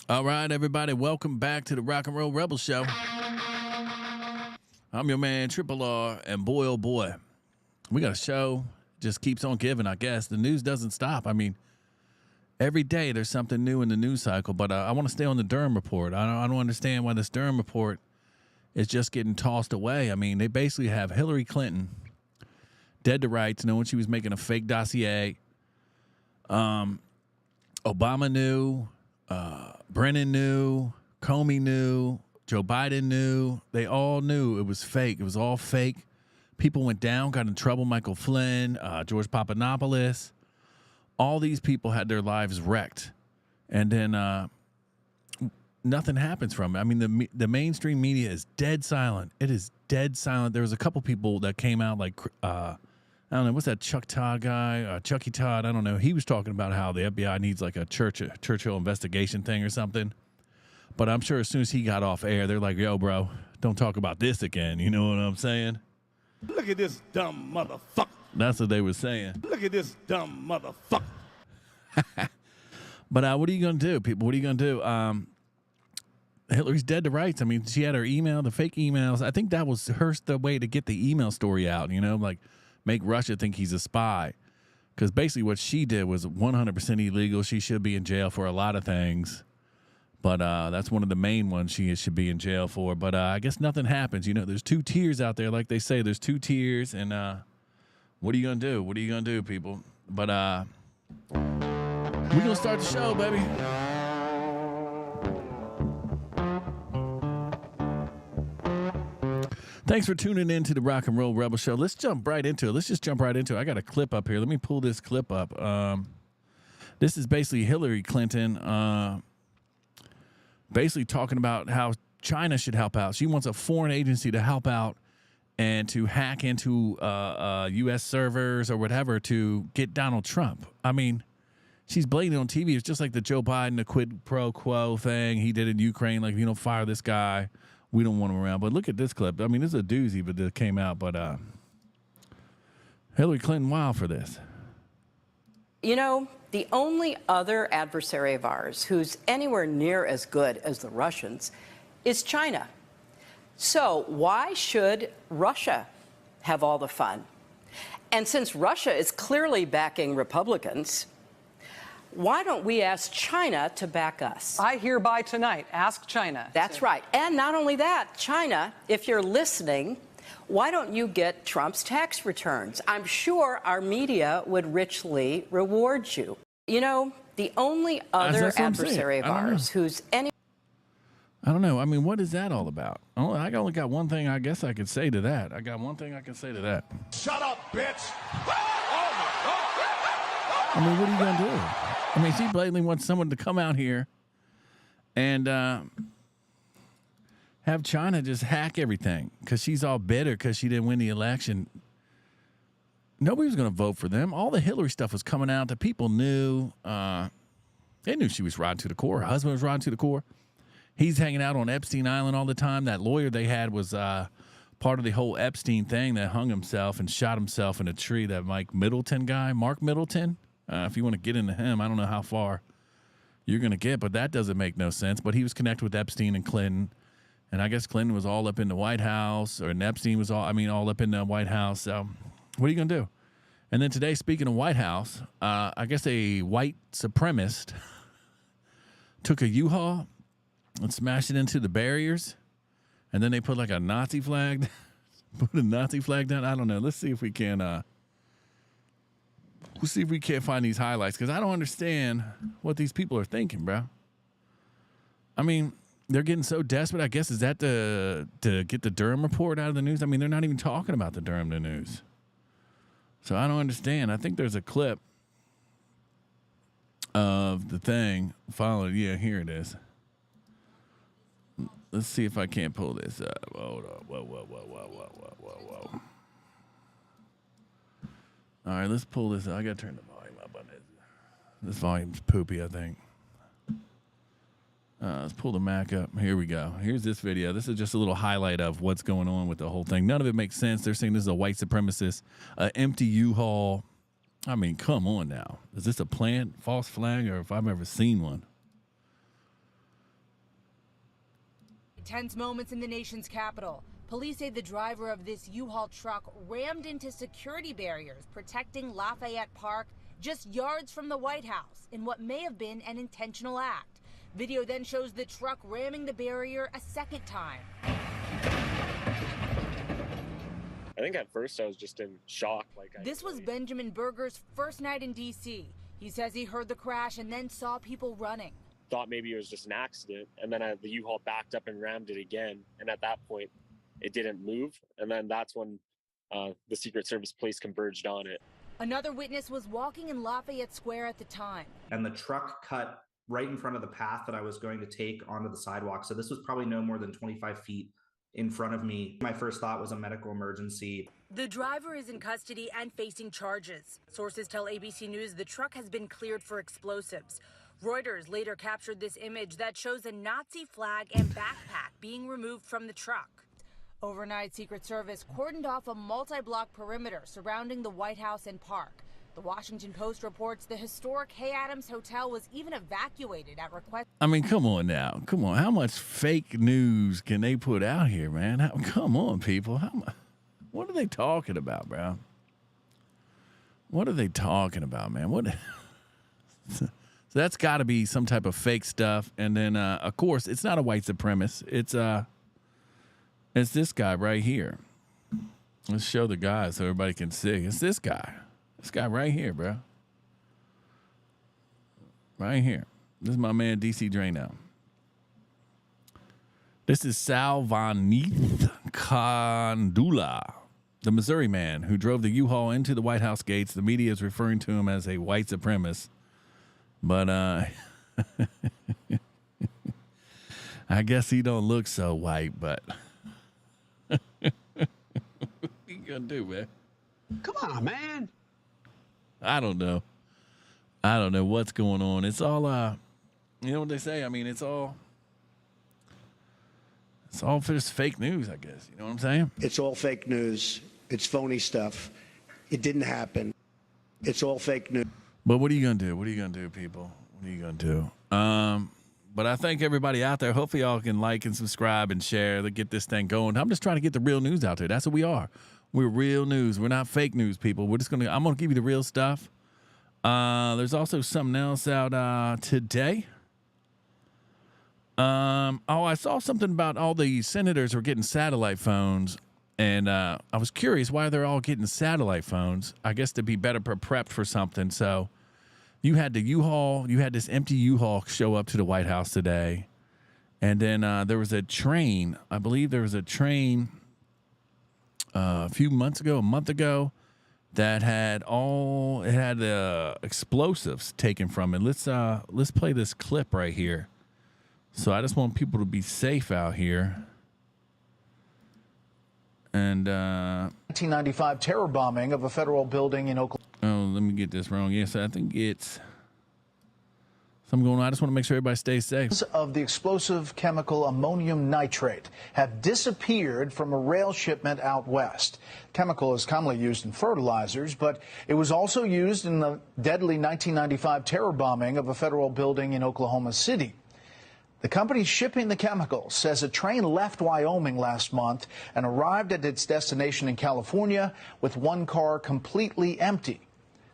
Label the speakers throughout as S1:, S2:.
S1: All right, everybody, welcome back to the Rock and Roll Rebel Show. I'm your man, Triple R, and boy, oh boy, we got a show. Just keeps on giving, I guess. The news doesn't stop. I mean, every day there's something new in the news cycle, but I want to stay on the Durham report. I don't understand why this Durham report is just getting tossed away. I mean, they basically have Hillary Clinton dead to rights, knowing she was making a fake dossier. Obama knew. Brennan knew, Comey knew, Joe Biden knew. They all knew it was fake. It was all fake. People went down, got in trouble. Michael Flynn, George Papadopoulos. All these people had their lives wrecked. And then nothing happens from it. I mean, the mainstream media is dead silent. It is dead silent. There was a couple people that came out like, I don't know, what's that Chuck Todd guy? Chucky Todd, I don't know. He was talking about how the FBI needs like a Churchill investigation thing or something. But I'm sure as soon as he got off air, they're like, yo, bro, don't talk about this again. You know what I'm saying?
S2: Look at this dumb motherfucker.
S1: That's what they were saying.
S2: Look at this dumb motherfucker.
S1: But what are you going to do, people? What are you going to do? Hillary's dead to rights. I mean, she had her email, the fake emails. I think that was the way to get the email story out, you know, like make Russia think he's a spy. Because basically what she did was 100% illegal. She should be in jail for a lot of things. But that's one of the main ones she should be in jail for. But I guess nothing happens. You know, there's two tiers out there. Like they say, there's two tiers. And what are you going to do? What are you going to do, people? But we're going to start the show, baby. Thanks for tuning in to the Rock and Roll Rebel Show. Let's jump right into it. Let's just jump right into it. I got a clip up here. Let me pull this clip up. This is basically Hillary Clinton basically talking about how China should help out. She wants a foreign agency to help out and to hack into U.S. servers or whatever to get Donald Trump. I mean, she's blatant on TV. It's just like the Joe Biden, the quid pro quo thing he did in Ukraine. Like, you know, fire this guy. We don't want him around. But look at this clip. I mean, this is a doozy, but that came out. But Hillary Clinton, wild for this.
S3: You know, the only other adversary of ours who's anywhere near as good as the Russians is China. So why should Russia have all the fun? And since Russia is clearly backing Republicans, why don't we ask China to back us?
S4: I hereby tonight ask China.
S3: That's right. And not only that, China, if you're listening, why don't you get Trump's tax returns? I'm sure our media would richly reward you. You know, the only other adversary of ours who's any...
S1: I don't know. I mean, what is that all about? I only got one thing I guess I could say to that. I got one thing I can say to that.
S2: Shut up, bitch.
S1: I mean, what are you going to do? I mean, she blatantly wants someone to come out here and have China just hack everything because she's all bitter because she didn't win the election. Nobody was going to vote for them. All the Hillary stuff was coming out. The people knew. They knew she was rotten to the core. Her husband was rotten to the core. He's hanging out on Epstein Island all the time. That lawyer they had was part of the whole Epstein thing that hung himself and shot himself in a tree, that Mark Middleton. If you want to get into him, I don't know how far you're going to get, but that doesn't make no sense. But he was connected with Epstein and Clinton, and I guess Clinton was all up in the White House, or Epstein was all up in the White House. So what are you going to do? And then today, speaking of White House, I guess a white supremacist took a U-Haul and smashed it into the barriers, and then they put like a Nazi flag, down. I don't know. Let's see if we can... We'll see if we can't find these highlights, because I don't understand what these people are thinking, bro. I mean, they're getting so desperate. I guess, is that to get the Durham report out of the news? I mean, they're not even talking about the Durham in the news. So I don't understand. I think there's a clip of the thing followed. Yeah, here it is. Let's see if I can't pull this up. Hold on. Whoa. All right, let's pull this up. I got to turn the volume up on this. This volume's poopy, I think. Let's pull the Mac up. Here we go. Here's this video. This is just a little highlight of what's going on with the whole thing. None of it makes sense. They're saying this is a white supremacist, empty U-Haul. I mean, come on now. Is this a planned false flag, or if I've ever seen one?
S5: Tense moments in the nation's capital. Police say the driver of this U-Haul truck rammed into security barriers protecting Lafayette Park just yards from the White House in what may have been an intentional act. Video then shows the truck ramming the barrier a second time.
S6: I think at first I was just in shock.
S5: This was Benjamin Berger's first night in D.C. He says he heard the crash and then saw people running.
S6: Thought maybe it was just an accident, and then the U-Haul backed up and rammed it again, and at that point it didn't move, and then that's when the Secret Service police converged on it.
S5: Another witness was walking in Lafayette Square at the time.
S7: And the truck cut right in front of the path that I was going to take onto the sidewalk. So this was probably no more than 25 feet in front of me. My first thought was a medical emergency.
S5: The driver is in custody and facing charges. Sources tell ABC News the truck has been cleared for explosives. Reuters later captured this image that shows a Nazi flag and backpack being removed from the truck. Overnight, Secret Service cordoned off a multi-block perimeter surrounding the White House and park. The Washington Post reports the historic Hay Adams Hotel was even evacuated at request.
S1: I mean, come on now. Come on. How much fake news can they put out here, man? Come on, people. What are they talking about, bro? What are they talking about, man? So that's got to be some type of fake stuff. And then, of course, it's not a white supremacist. It's this guy right here. Let's show the guy so everybody can see. It's this guy. This guy right here, bro. Right here. This is my man, DC Drano. This is Salvanith Kandula, the Missouri man who drove the U-Haul into the White House gates. The media is referring to him as a white supremacist. But I guess he don't look so white, but what you gonna do, man?
S8: Come on, man.
S1: I don't know what's going on. It's all you know what they say? I mean, it's all just fake news, I guess. You know what I'm saying?
S9: It's all fake news. It's phony stuff. It didn't happen. It's all fake news.
S1: But what are you going to do? What are you going to do, people? What are you going to do? But I thank everybody out there. Hopefully y'all can like and subscribe and share to get this thing going. I'm just trying to get the real news out there. That's what we are. We're real news. We're not fake news, people. I'm going to give you the real stuff. There's also something else out today. I saw something about all the senators were getting satellite phones. And I was curious why they're all getting satellite phones. I guess to be better prepped for something. So you had the U-Haul, you had this empty U-Haul show up to the White House today. And then there was a train. I believe there was a train a month ago, that had explosives taken from it. Let's play this clip right here. So I just want people to be safe out here. And
S10: 1995 terror bombing of a federal building in Oklahoma.
S1: Oh, let me get this wrong. Yes, I think it's something going on. I just want to make sure everybody stays safe.
S10: Of the explosive chemical ammonium nitrate have disappeared from a rail shipment out west. Chemical is commonly used in fertilizers, but it was also used in the deadly 1995 terror bombing of a federal building in Oklahoma City. The company shipping the chemicals says a train left Wyoming last month and arrived at its destination in California with one car completely empty.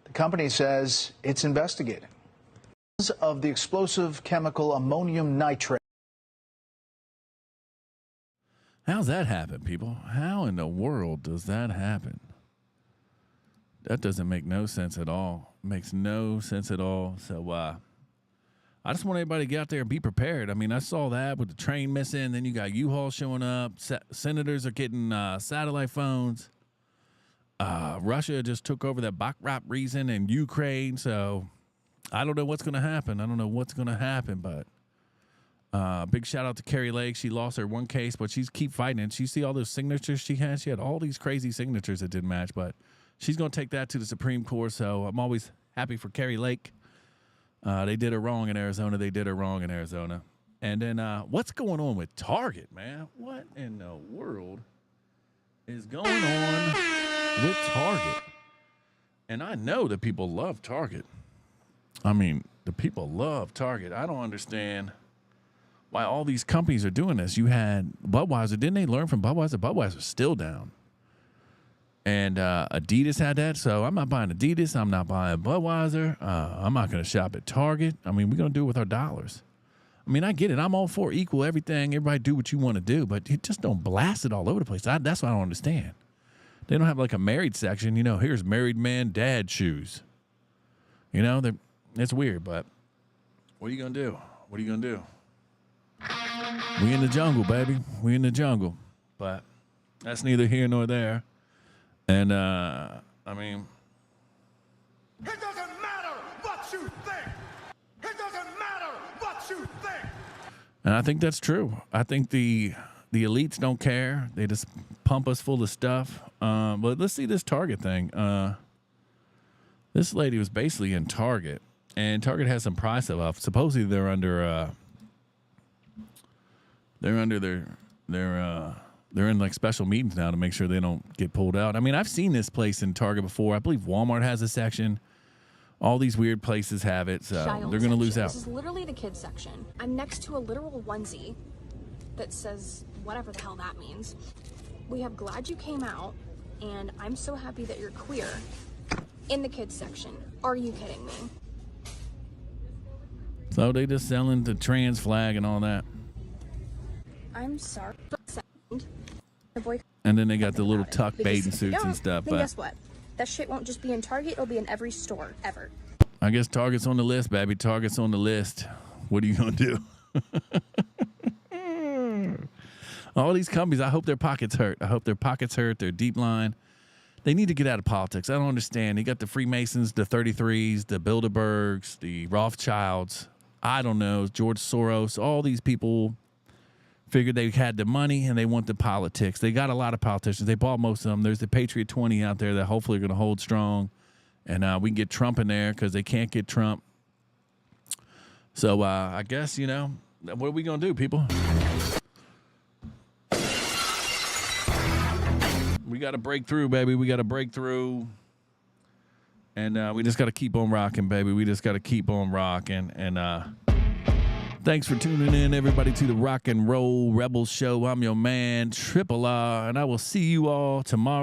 S10: The company says it's investigating. Of the explosive chemical ammonium nitrate.
S1: How's that happen, people? How in the world does that happen? That doesn't make no sense at all. Makes no sense at all. So, I just want everybody to get out there and be prepared. I mean, I saw that with the train missing. Then you got U-Haul showing up. Senators are getting satellite phones. Russia just took over that Bakhmut region in Ukraine. So I don't know what's going to happen. But big shout out to Carrie Lake. She lost her one case, but she's keep fighting it. You see all those signatures she had? She had all these crazy signatures that didn't match. But she's going to take that to the Supreme Court. So I'm always happy for Carrie Lake. They did her wrong in Arizona. And then what's going on with Target, man? What in the world is going on with Target? And I know that people love Target. I mean, the people love Target. I don't understand why all these companies are doing this. You had Budweiser. Didn't they learn from Budweiser? Budweiser's still down. And Adidas had that. So I'm not buying Adidas. I'm not buying Budweiser. I'm not going to shop at Target. I mean, we're going to do it with our dollars. I mean, I get it. I'm all for equal everything. Everybody do what you want to do. But you just don't blast it all over the place. That's what I don't understand. They don't have like a married section. You know, here's married man dad shoes. You know, it's weird. But what are you going to do? What are you going to do? We in the jungle, baby. We in the jungle. But that's neither here nor there. And, I mean.
S2: It doesn't matter what you think. It doesn't matter what you think.
S1: And I think that's true. I think the elites don't care. They just pump us full of stuff. But let's see this Target thing. This lady was basically in Target. And Target has some price off. Supposedly they're under they're in like special meetings now to make sure they don't get pulled out. I mean, I've seen this place in Target before. I believe Walmart has a section. All these weird places have it, so they're going to lose out.
S11: This is literally the kids section. I'm next to a literal onesie that says whatever the hell that means. We have glad you came out, and I'm so happy that you're queer in the kids section. Are you kidding me?
S1: So they just selling the trans flag and all that.
S11: I'm sorry. The boy.
S1: And then they got the little tuck bathing
S11: If you
S1: suits and
S11: don't,
S1: stuff.
S11: Then
S1: But
S11: guess what? That shit won't just be in Target. It'll be in every store ever.
S1: I guess Target's on the list, baby. Target's on the list. What are you going to do? All these companies, I hope their pockets hurt. I hope their pockets hurt. Their deep line. They need to get out of politics. I don't understand. They got the Freemasons, the 33s, the Bilderbergs, the Rothschilds. I don't know. George Soros. All these people figured they had the money and they want the politics. They got a lot of politicians. They bought most of them. There's the Patriot 20 out there that hopefully are going to hold strong. And we can get Trump in there because they can't get Trump. So I guess, you know, what are we going to do, people? We got to break through, baby. We got to break through. And we just got to keep on rocking, baby. We just got to keep on rocking. And thanks for tuning in, everybody, to the Rock and Roll Rebels Show. I'm your man, Triple R, and I will see you all tomorrow.